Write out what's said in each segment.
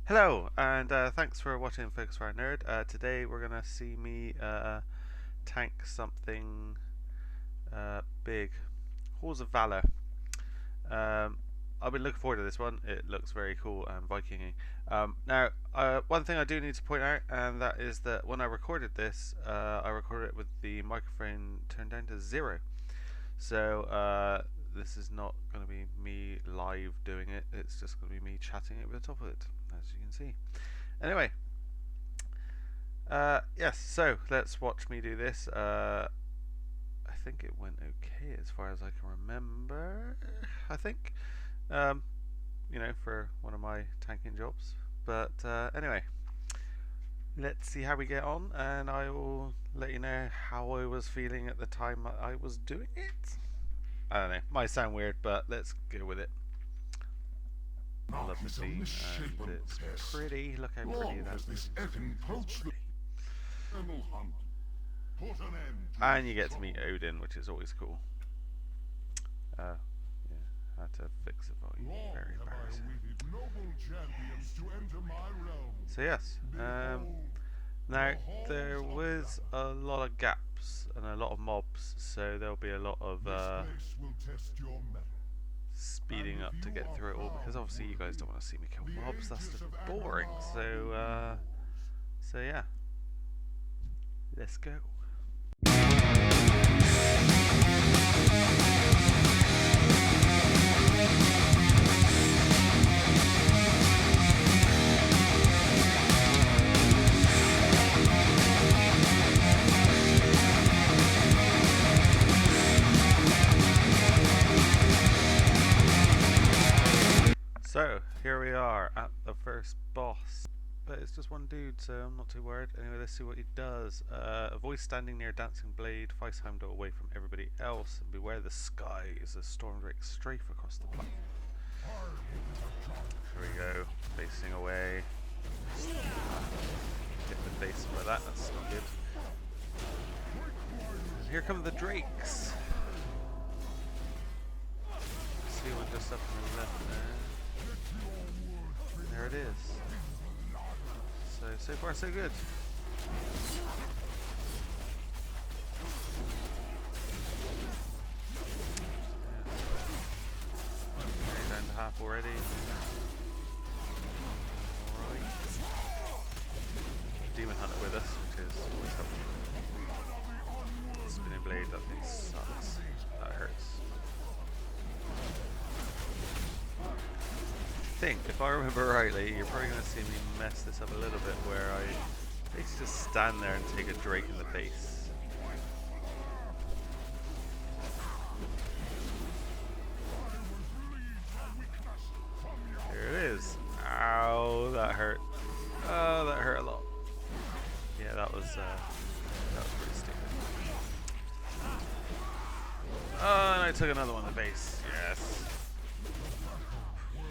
Hello, and thanks for watching Focus Fire Nerd. Today we're gonna see me tank something big. Halls of Valor. Um, I've been looking forward to this one. It looks very cool and Viking-y. Now, one thing I do need to point out, and that is that when I recorded this, I recorded it with the microphone turned down to 0. So this is not going to be me live doing it. It's just going to be me chatting it with the top of it, as you can see. Anyway, yes. So let's watch me do this. I think it went okay as far as I can remember. I think, you know, for one of my tanking jobs. But anyway, let's see how we get on, and I will let you know how I was feeling at the time I was doing it. I don't know, might sound weird, but let's go with it. I love the theme, and it's pretty. Look how pretty that is. And you get to meet Odin, which is always cool. Yeah, had to fix the volume. Very embarrassing. So yes, now there was a lot of gaps and a lot of mobs, so there'll be a lot of speeding up to get through it all, because obviously you guys don't want to see me kill mobs. That's just boring. So yeah, let's go. So here we are at the first boss, but it's just one dude, so I'm not too worried. Anyway, let's see what he does. Avoid standing near Dancing Blade, 5 times away from everybody else, and beware the skies as storm breaks strafe across the platform. Here we go, facing away. Hit the face like that, that's not good. And here come the drakes. See one just up on the left there. There it is. So far so good. Okay, down to half already. Alright. Demon Hunter with us, which is always helpful. Spinning Blade, that thing sucks. That hurts. I think, if I remember rightly, you're probably going to see me mess this up a little bit, where I basically just stand there and take a Drake in the face. Here it is. Ow, that hurt. Oh, that hurt a lot. Yeah, that was pretty stupid. Oh, and I took another one in the face. Yes.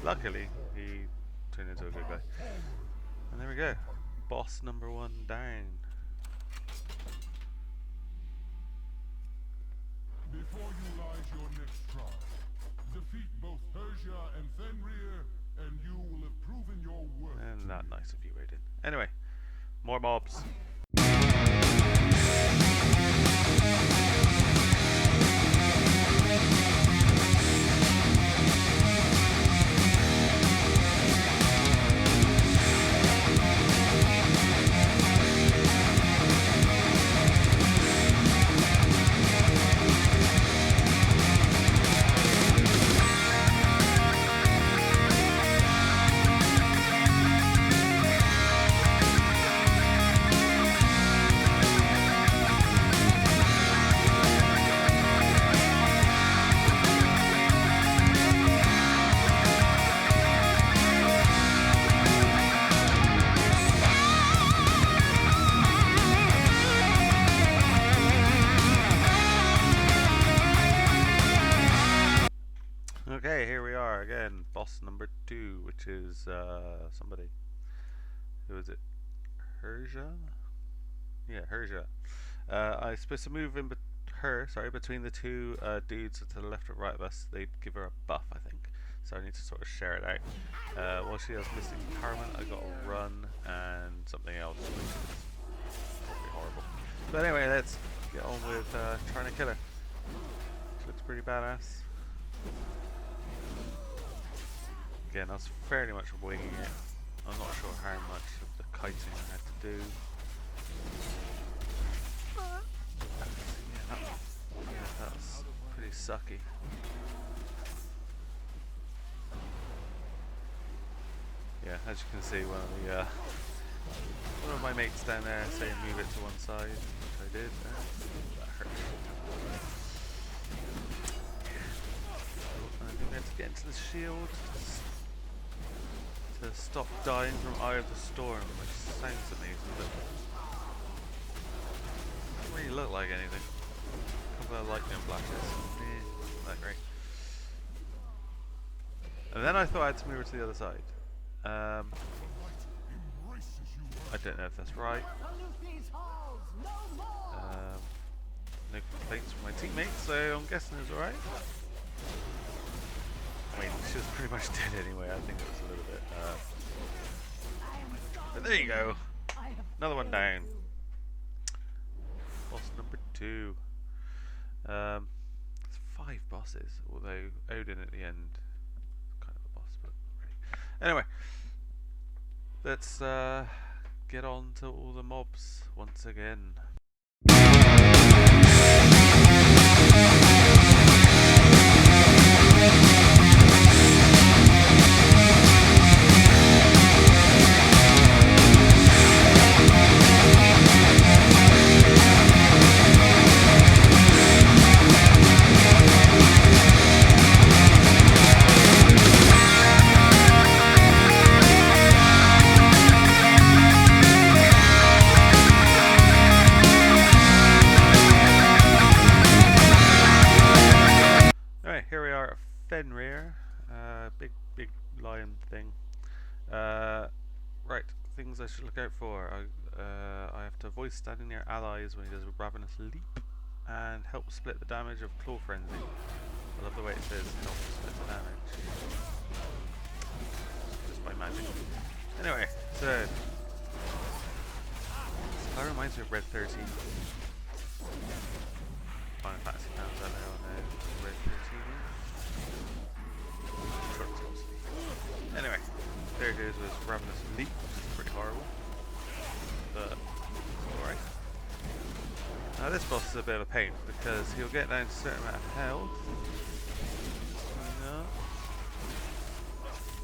Luckily, he turned into a good guy. And there we go. Boss number 1 down. Before you lies your next trial. Defeat both Persia and Fenrir, and you will have proven your worth. And not nice of you, Raiden. Anyway, more mobs. Okay, here we are again, boss number 2, which is somebody. Who is it? Herja? Yeah, Herja. I'm supposed to move in between the two dudes to the left or right of us. They give her a buff, I think. so I need to sort of share it out. While she has Mystic Empowerment, I got a run and something else, which is probably horrible. But anyway, let's get on with trying to kill her. She looks pretty badass. Again, I was fairly much winging it. I'm not sure how much of the kiting I had to do. Yeah, that was pretty sucky. Yeah, as you can see, one of my mates down there saying move it to one side, which I did. That hurt. I think we have to get into the shield to stop dying from Eye of the Storm, which sounds amazing, but doesn't really look like anything. A couple of lightning flashes. Not great. And then I thought I had to move her to the other side. I don't know if that's right. No complaints from my teammates, so I'm guessing it's alright. I mean, she was pretty much dead anyway. I think it was a little bit. But there you go. Another one down. Boss number 2. It's 5 bosses, although Odin at the end is kind of a boss, but really. Anyway, let's get on to all the mobs once again. Here we are at Fenrir, big lion thing. Right, things I should look out for. I have to avoid standing near allies when he does a ravenous leap, and help split the damage of Claw Frenzy. I love the way it says help split the damage. Just by magic. Anyway, so this kind of reminds me of Red 13. Final Fantasy fans out there on Red 13. Anyway, there it goes with Ravenous Leap, which is pretty horrible, but alright. Now this boss is a bit of a pain, because he'll get down to a certain amount of health,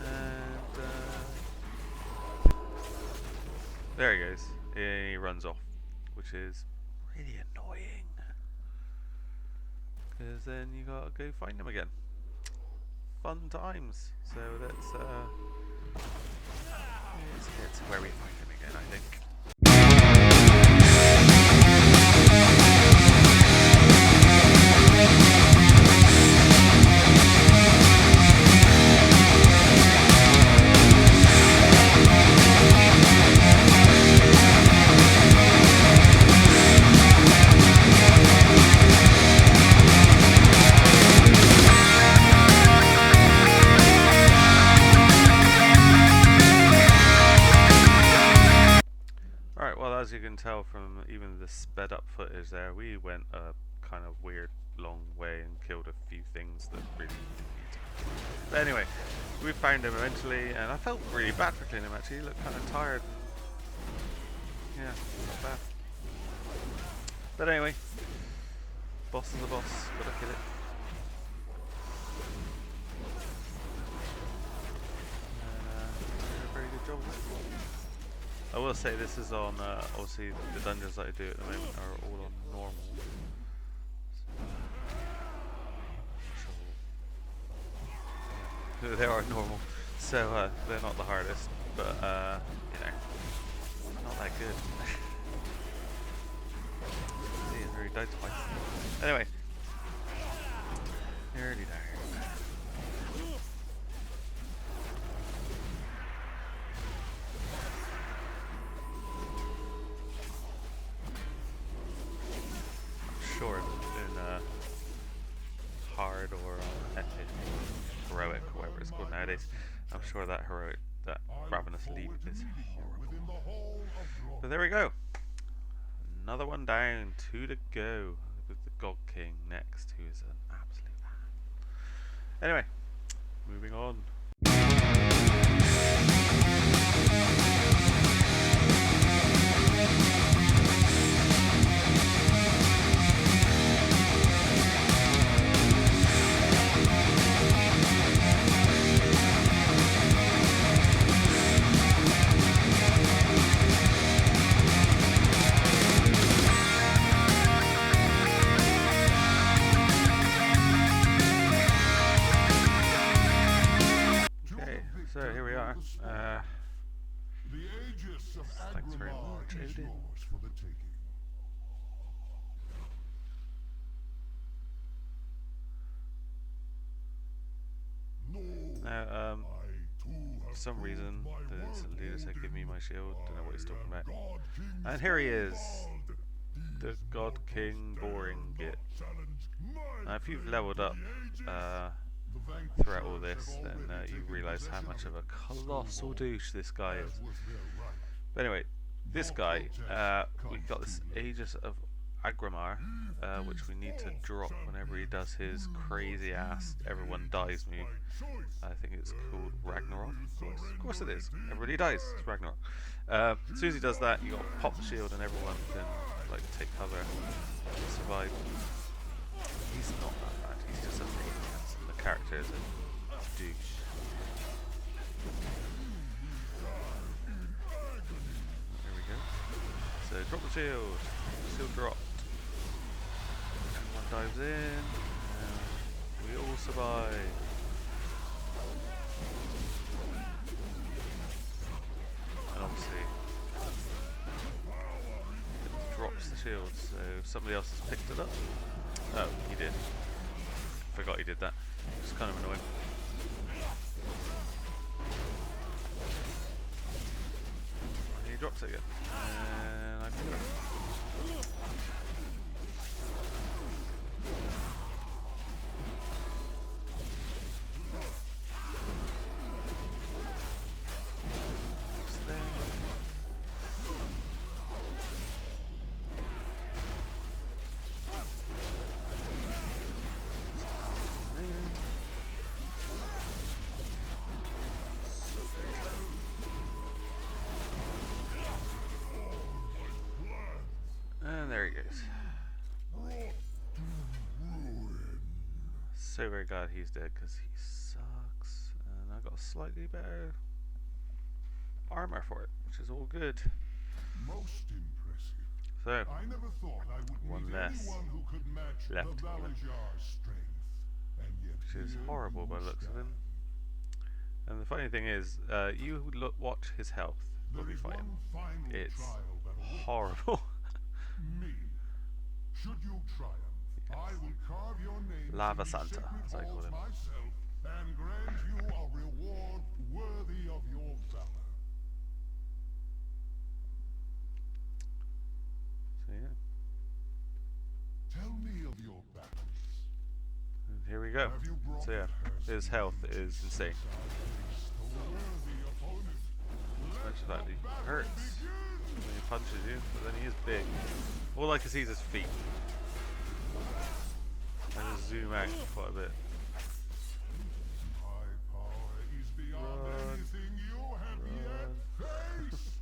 and there he goes, he runs off, which is really annoying, because then you gotta go find him again. Fun times. So let's get to where we find him again, I think. As you can tell from even the sped up footage there, we went a kind of weird long way and killed a few things that really didn't need to. But anyway, we found him eventually, and I felt really bad for killing him actually. He looked kind of tired. And, yeah, not bad. But anyway, boss is a boss, gotta kill it. And did a very good job with it. I will say this is on, obviously the dungeons that I do at the moment are all on normal. So, they are normal, so they're not the hardest, but you know, not that good. See, I've already died twice. Anyway, nearly there. Sure, in hard or epic, heroic, whatever it's called. Fridays. I'm sure that heroic, that ravenous leap is horrible. But there we go. Another one down, 2 to go. With the God King next, who is an absolute man. Anyway, moving on. So here we are. The Aegis of Thanks very Agrimar much, is Odin. yours for the taking. No, Now, I too have for some proved reason, my this worth, lunatic Odin. give me my shield. Don't know what he's talking I am about. God King And here he is, Thorvald. the These God mortals King dare boring not git. challenge my Now, if you've claim leveled to up the Aegis. throughout all this, then you realise how much of a colossal douche this guy is. But anyway, this guy, we got this Aegis of Agrimar, which we need to drop whenever he does his crazy ass everyone dies move. I think it's called Ragnarok. Of course it is. Everybody dies. It's Ragnarok. As soon as he does that, you got to pop the shield and everyone can like take cover and survive. He's not that bad. He's just a pain in the ass, and the character is a douche. There we go. So drop the shield. Shield dropped. Everyone dives in. And we all survive. And obviously, it drops the shield, so somebody else has picked it up. Oh, he did. Forgot he did that. It's kind of annoying. And he drops it again. And I pick it up. It's there. And there he goes. So very glad he's dead because he sucks. And I got slightly better armor for it, which is all good. Most impressive. So, I never thought I would one meet less anyone who could match left, the Valajar's strength. And yet which is here horrible by the you looks of him. stand. And the funny thing is, you watch his health will There be is fine. one final It's trial that awaits horrible. me. Should you triumph, I will carve your name Lava in the Santa, sacred as I call halls him. myself, and grant you a reward worthy of your valor. So yeah, Tell me of your battles. and here we go. Have you brought So yeah, his health is insane. a worthy opponent? Much of that he hurts when he punches you, but then he is big. All I can see is his feet. I just zoom out quite a bit. My power is beyond Run. anything you have yet faced.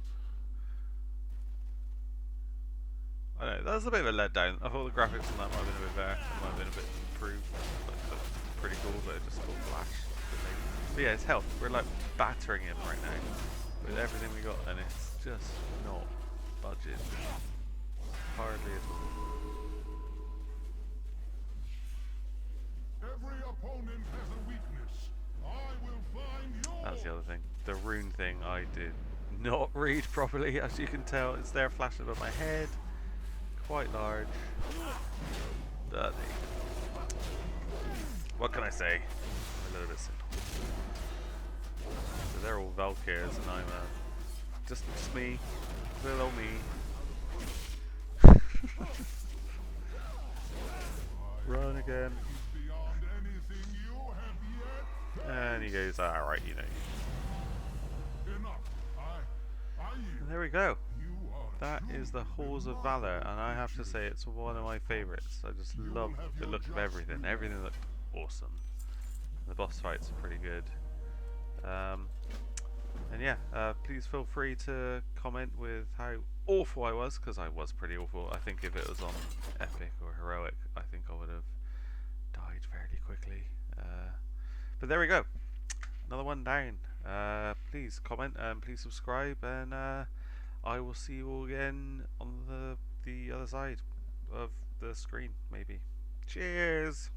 I know, that was a bit of a letdown. I thought the graphics on that might have been a bit better. It might have been a bit improved. Like, looked pretty cool, but it just got flash. But yeah, his health. We're like battering him right now with everything we got, and it's just not budging. Hardly at all. Every opponent has a weakness. I will find yours. That's the other thing. The rune thing I did not read properly, as you can tell. It's there flashing above my head. Quite large. But what can I say? I'm a little bit simple. So they're all Valkyrs and I'm just me. Little old me. Run again. Beyond anything you have yet faced. And he goes, alright, you know. Enough. I yield. And there we go. You are That is the Halls of Valor, and I have to say it's one of my favourites. I just love the look of everything. Everything looked awesome. The boss fights are pretty good. And yeah, please feel free to comment with how awful I was, because I was pretty awful. I think if it was on Epic or Heroic, I think I would have died fairly quickly. But there we go. Another one down. Please comment and please subscribe, and I will see you all again on the other side of the screen, maybe. Cheers!